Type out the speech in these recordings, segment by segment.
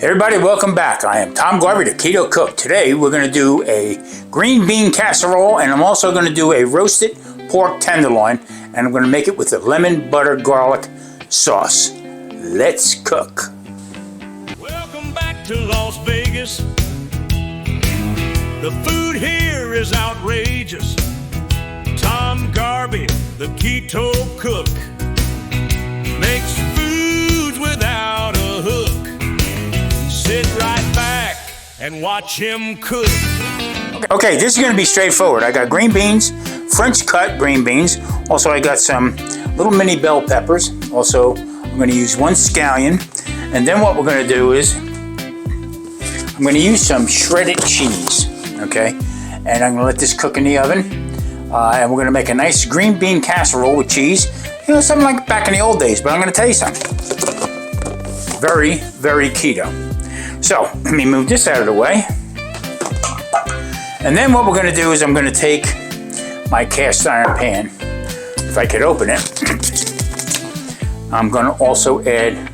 Everybody, welcome back. I am Tom Garvey, the Keto Cook. Today we're going to do a green bean casserole, and I'm also going to do a roasted pork tenderloin, and I'm going to make it with a lemon butter garlic sauce. Let's cook. Welcome back to Las Vegas. The food here is outrageous. Tom Garvey, the Keto Cook, makes foods without a hook. Sit right back and watch him cook. Okay, this is going to be straightforward. I got green beans, French cut green beans. Also, I got some little mini bell peppers. Also, I'm going to use one scallion. And then what we're going to do is I'm going to use some shredded cheese. Okay, and I'm going to let this cook in the oven. And we're going to make a nice green bean casserole with cheese. You know, something like back in the old days. But I'm going to tell you something. Very, very keto. So, let me move this out of the way. And then what we're going to do is I'm going to take my cast iron pan, if I could open it. I'm going to also add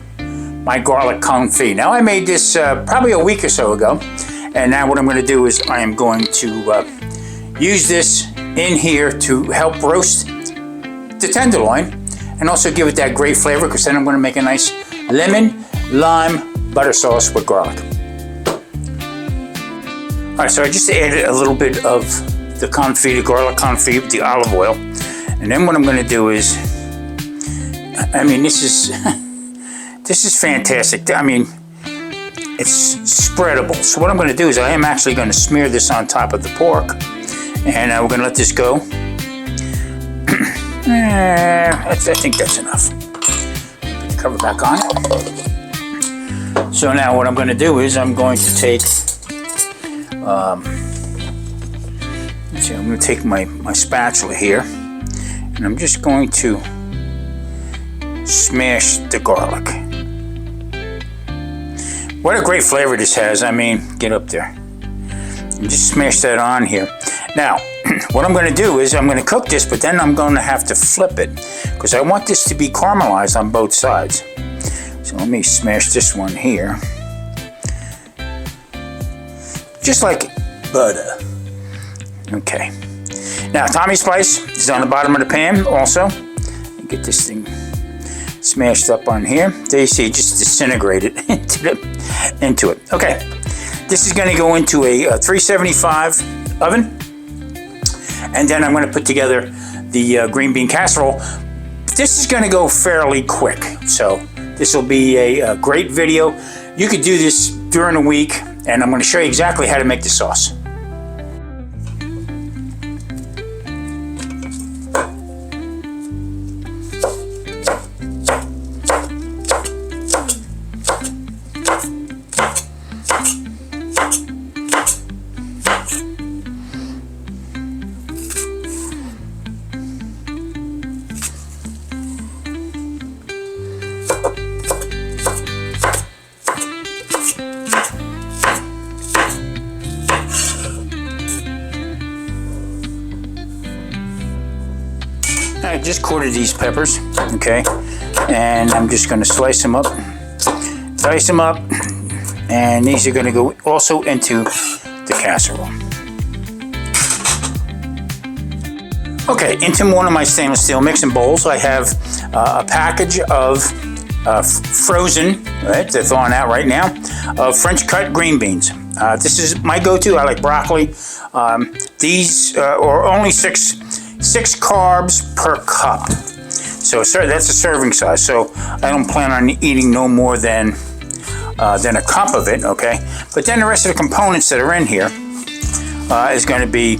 my garlic confit. Now, I made this probably a week or so ago. And now what I'm going to do is I am going to use this in here to help roast the tenderloin and also give it that great flavor, because then I'm going to make a nice lemon, lime, butter sauce with garlic. Alright, so I just added a little bit of the confit, the garlic confit with the olive oil. And then what I'm going to do is, I mean, this is fantastic. I mean, it's spreadable. So what I'm going to do is I am actually going to smear this on top of the pork. And we're going to let this go. I think that's enough. Put the cover back on. So now what I'm going to do is I'm going to take, I'm going to take my spatula here, and I'm just going to smash the garlic. What a great flavor this has. I mean, get up there. And just smash that on here. Now, what I'm going to do is I'm going to cook this, but then I'm going to have to flip it, because I want this to be caramelized on both sides. So let me smash this one here. Just like butter. Okay. Now, Tommy Spice is on the bottom of the pan also. Get this thing smashed up on here. There you see it just disintegrated into it. Okay. This is going to go into a 375 oven. And then I'm going to put together the green bean casserole. This is going to go fairly quick. So this will be a great video. You could do this during the week, and I'm going to show you exactly how to make the sauce. I just quartered these peppers, okay, and I'm just going to slice them up, and these are going to go also into the casserole. Okay, into one of my stainless steel mixing bowls, I have a package of frozen, right, they're thawing out right now, French cut green beans. This is my go-to. I like broccoli. These are only six carbs per cup. So that's a serving size. So I don't plan on eating no more than a cup of it, okay? But then the rest of the components that are in here is going to be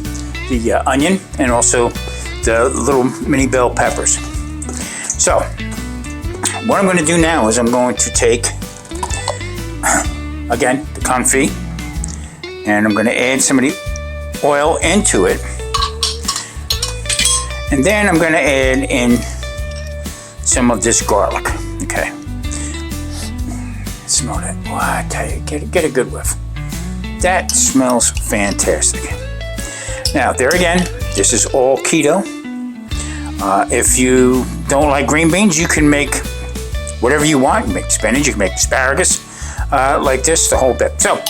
the onion and also the little mini bell peppers. So what I'm going to do now is I'm going to take, again, the confit, and I'm going to add some of the oil into it. And then I'm going to add in some of this garlic. Okay. Smell that. Oh, I tell you, get a good whiff. That smells fantastic. Now, there again, this is all keto. If you don't like green beans, you can make whatever you want. You can make spinach, you can make asparagus. like this the whole bit. So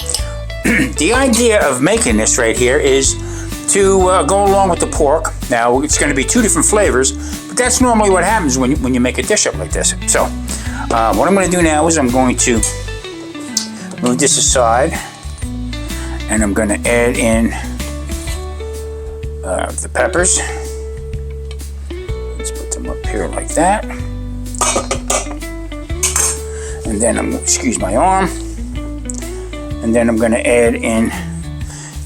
the idea of making this right here is to go along with the pork. Now it's going to be two different flavors, but that's normally what happens when you make a dish up like this. So what I'm going to do now is I'm going to move this aside, and I'm going to add in the peppers. Let's put them up here like that. And then excuse my arm. And then I'm going to add in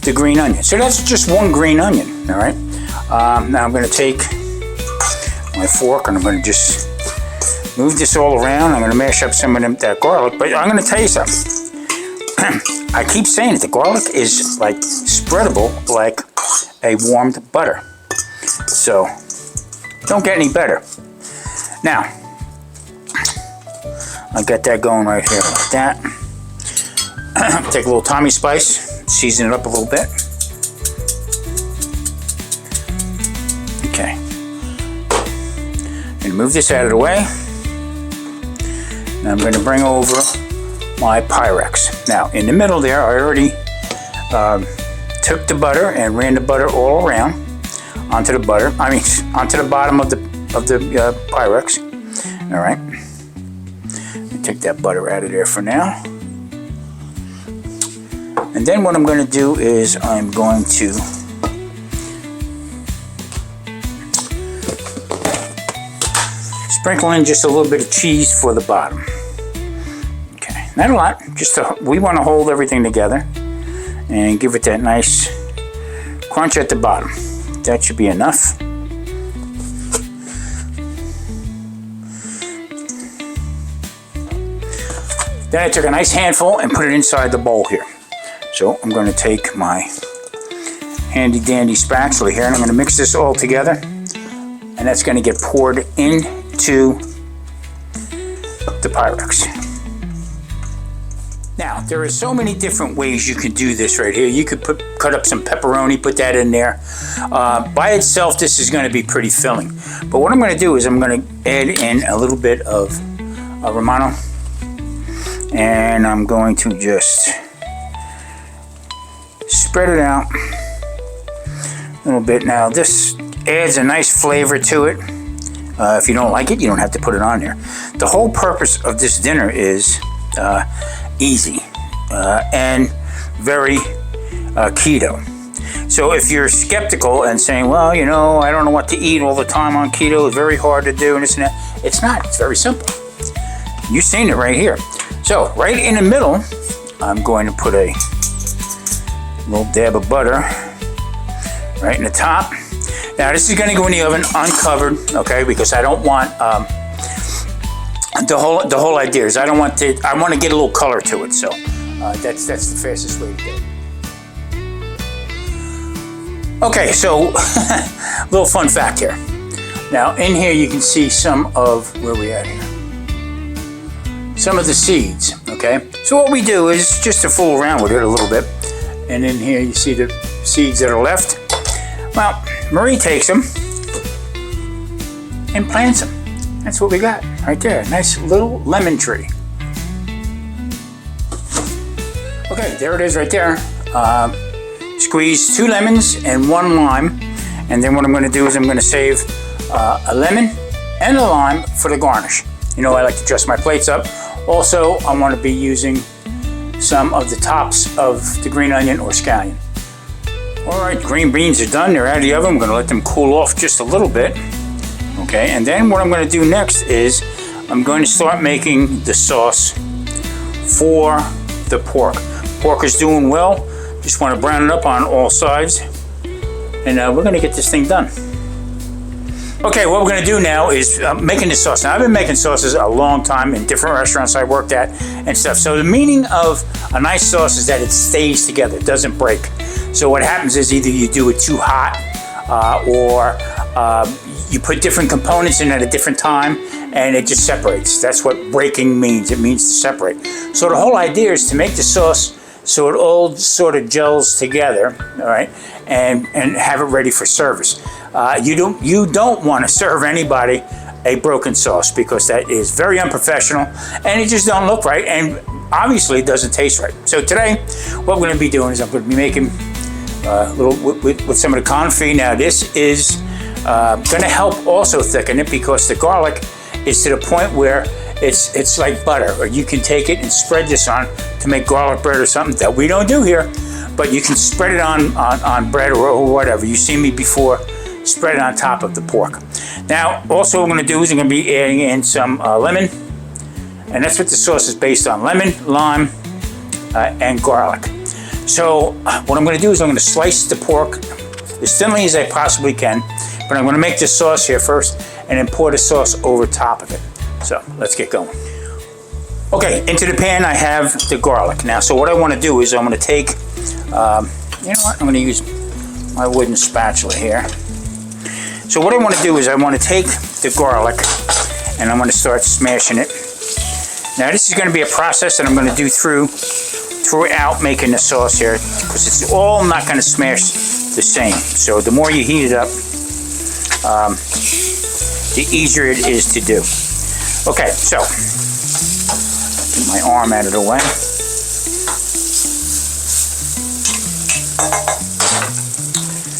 the green onion. So that's just one green onion, all right? Now I'm going to take my fork and I'm going to just move this all around. I'm going to mash up some of that garlic, but I'm going to tell you something. I keep saying it, the garlic is like spreadable like a warmed butter. So don't get any better. Now, I'll get that going right here like that. Take a little Tommy spice, season it up a little bit. Okay. And move this out of the way. Now I'm going to bring over my Pyrex. Now in the middle there, I already took the butter and ran the butter all around onto the onto the bottom of the Pyrex. All right. Take that butter out of there for now. And then what I'm going to do is I'm going to sprinkle in just a little bit of cheese for the bottom. Okay, not a lot. We want to hold everything together and give it that nice crunch at the bottom. That should be enough. Then I took a nice handful and put it inside the bowl here. So I'm going to take my handy dandy spatula here and I'm going to mix this all together, and that's going to get poured into the Pyrex. Now there are so many different ways you can do this right here. You could cut up some pepperoni, put that in there. By itself this is going to be pretty filling, but what I'm going to do is I'm going to add in a little bit of Romano, and I'm going to just spread it out a little bit. Now this adds a nice flavor to it. If you don't like it, you don't have to put it on there. The whole purpose of this dinner is easy and very keto. So if you're skeptical and saying, well, you know, I don't know what to eat all the time on keto, it's very hard to do and this and that, it's not. It's very simple. You've seen it right here. So right in the middle, I'm going to put a little dab of butter right in the top. Now this is going to go in the oven uncovered, okay? Because I don't want the whole idea is I want to get a little color to it. So that's the fastest way to do it. Okay, so little fun fact here. Now in here you can see some of where we at here. Some of the seeds, okay? So what we do is just to fool around with it a little bit. And in here you see the seeds that are left. Well, Marie takes them and plants them. That's what we got right there. Nice little lemon tree. Okay, there it is right there. Squeeze 2 lemons and 1 lime. And then what I'm going to do is I'm going to save a lemon and a lime for the garnish. You know, I like to dress my plates up. Also, I want to be using some of the tops of the green onion or scallion. All right, green beans are done. They're out of the oven. I'm going to let them cool off just a little bit. Okay, and then what I'm going to do next is I'm going to start making the sauce for the pork. Pork is doing well. Just want to brown it up on all sides. And we're going to get this thing done. Okay, what we're going to do now is making this sauce. Now, I've been making sauces a long time in different restaurants I worked at and stuff. So the meaning of a nice sauce is that it stays together, it doesn't break. So what happens is either you do it too hot or you put different components in at a different time and it just separates. That's what breaking means. It means to separate. So the whole idea is to make the sauce so it all sort of gels together, all right, and have it ready for service. You don't want to serve anybody a broken sauce, because that is very unprofessional and it just don't look right, and obviously it doesn't taste right. So today, what we're going to be doing is I'm going to be making a little with some of the confit. Now this is going to help also thicken it, because the garlic is to the point where it's like butter, or you can take it and spread this on to make garlic bread or something that we don't do here, but you can spread it on bread or whatever. You've seen me before spread it on top of the pork. Now, also what I'm going to do is I'm going to be adding in some lemon, and that's what the sauce is based on: lemon, lime, and garlic. So what I'm going to do is I'm going to slice the pork as thinly as I possibly can, but I'm going to make this sauce here first and then pour the sauce over top of it. So let's get going. Okay, into the pan I have the garlic. Now, so what I want to do is I'm going to take, you know what, I'm going to use my wooden spatula here. So what I want to do is I want to take the garlic and I'm going to start smashing it. Now this is going to be a process that I'm going to do throughout making the sauce here, because it's all not going to smash the same. So the more you heat it up, the easier it is to do. Okay, so get my arm out of the way.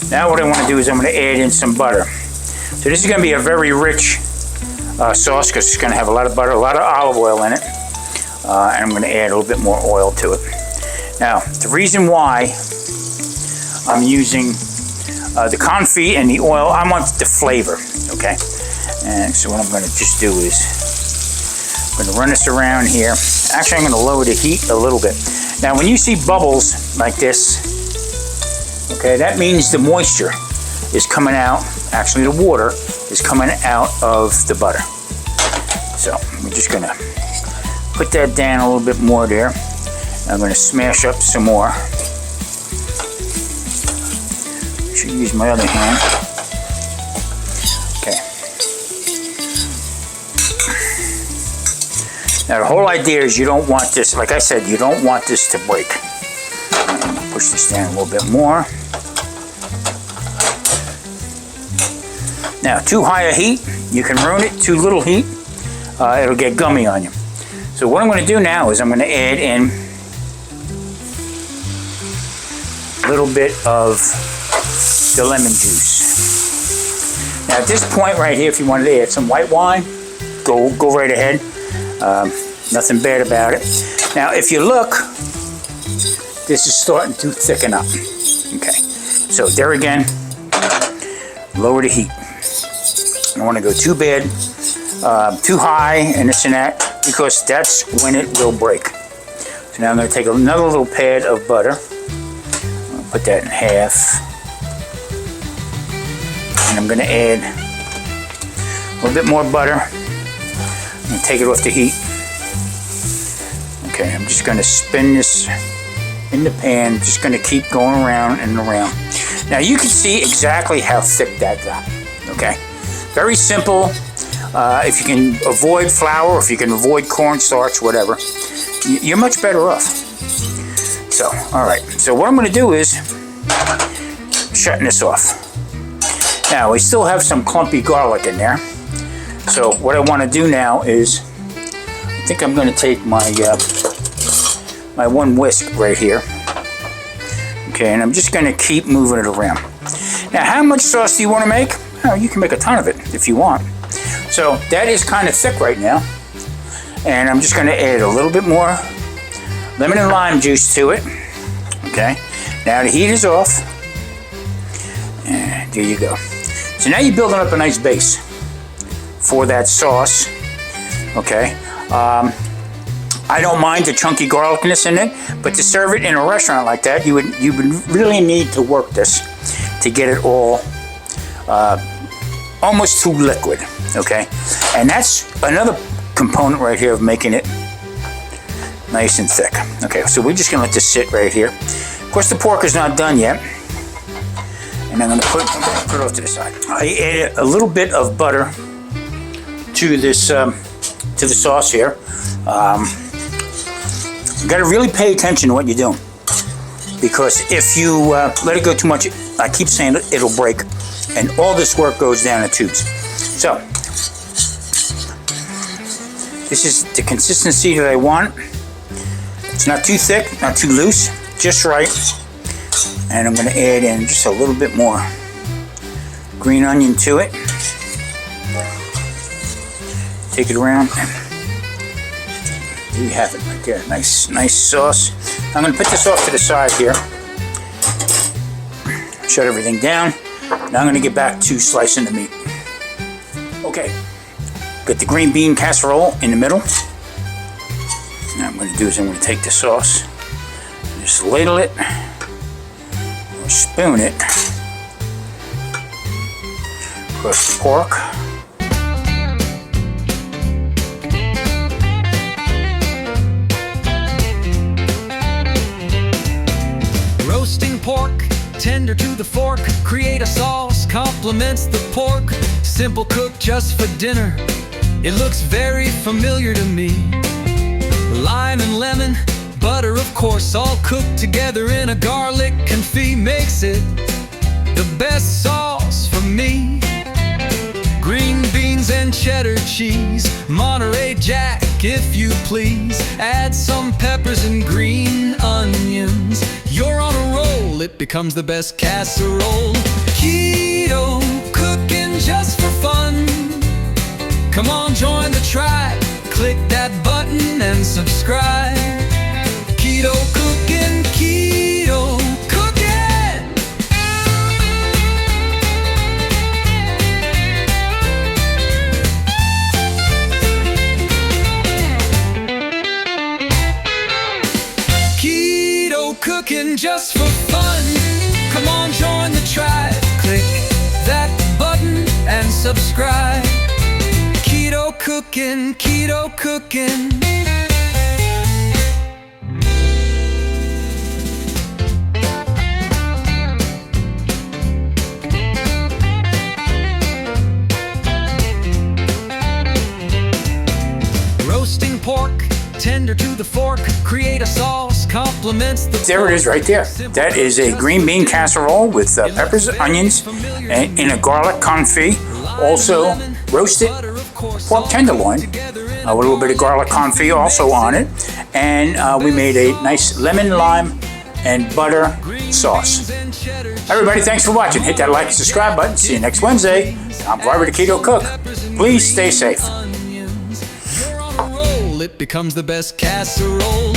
Now what I want to do is I'm going to add in some butter. So this is going to be a very rich sauce, because it's going to have a lot of butter, a lot of olive oil in it, and I'm going to add a little bit more oil to it. Now, the reason why I'm using the confit and the oil, I want the flavor, okay? And so what I'm going to just do is I'm going to run this around here. Actually, I'm going to lower the heat a little bit. Now, when you see bubbles like this, okay, that means the moisture is coming out. Actually, the water is coming out of the butter. So we're just going to put that down a little bit more there. I'm going to smash up some more. I should use my other hand. Okay. Now the whole idea is you don't want this, like I said, you don't want this to break. I'm going to push this down a little bit more. Now, too high a heat, you can ruin it. Too little heat, it'll get gummy on you. So what I'm going to do now is I'm going to add in a little bit of the lemon juice. Now at this point right here, if you wanted to add some white wine, go right ahead. Nothing bad about it. Now if you look, this is starting to thicken up. Okay, so there again, lower the heat. I don't want to go too bad, too high, and this and that, because that's when it will break. So now I'm going to take another little pad of butter. I'll put that in half. And I'm going to add a little bit more butter. I'm going to take it off the heat. Okay, I'm just going to spin this in the pan. Just going to keep going around and around. Now you can see exactly how thick that got. Okay, very simple. If you can avoid flour, if you can avoid cornstarch, whatever, you're much better off. So, all right. So what I'm going to do is shutting this off. Now we still have some clumpy garlic in there. So what I want to do now is, I think I'm going to take my my one whisk right here. Okay, and I'm just going to keep moving it around. Now, how much sauce do you want to make? Oh, you can make a ton of it if you want. So that is kind of thick right now. And I'm just going to add a little bit more lemon and lime juice to it. Okay, now the heat is off. And there you go. So now you're building up a nice base for that sauce. Okay. I don't mind the chunky garlicness in it, but to serve it in a restaurant like that, you would really need to work this to get it all almost too liquid. Okay, and that's another component right here of making it nice and thick. Okay, so we're just gonna let this sit right here. Of course, the pork is not done yet, and I'm gonna put it off to the side. I added a little bit of butter to this to the sauce here. You got to really pay attention to what you're doing, because if you let it go too much, I keep saying it'll break, and all this work goes down the tubes. So This is the consistency that I want. It's not too thick, not too loose, just right. And I'm going to add in just a little bit more green onion to it. Take it around. There you have it right there. Nice sauce. I'm going to put this off to the side here. Shut everything down. Now I'm going to get back to slicing the meat. Okay, got the green bean casserole in the middle. Now what I'm going to do is I'm going to take the sauce, just ladle it, or spoon it across the pork. Roasting pork, tender to the fork, create a sauce, complements the pork. Simple cook just for dinner, it looks very familiar to me. Lime and lemon, butter of course, all cooked together in a garlic confit makes it the best sauce for me. Green beans and cheddar cheese, Monterey Jack if you please. Add some peppers and green onions. You're on a roll, it becomes the best casserole. Keto cooking just for fun. Come on, join the tribe. Click that button and subscribe. Keto cooking, keto cooking. Keto cooking just for fun. Come on, join the tribe. Click that button and subscribe. Keto cooking, keto cooking. Roasting pork, tender to the fork, create a sauce, complements the. There it is right there. That is a green bean casserole with peppers, onions, and in a garlic confit. Also roasted pork tenderloin with a little bit of garlic confit also on it. And we made a nice lemon, lime, and butter sauce. Everybody, thanks for watching. Hit that like and subscribe button. See you next Wednesday. Tom Garvey, the Keto Cook. Please stay safe. It becomes the best casserole.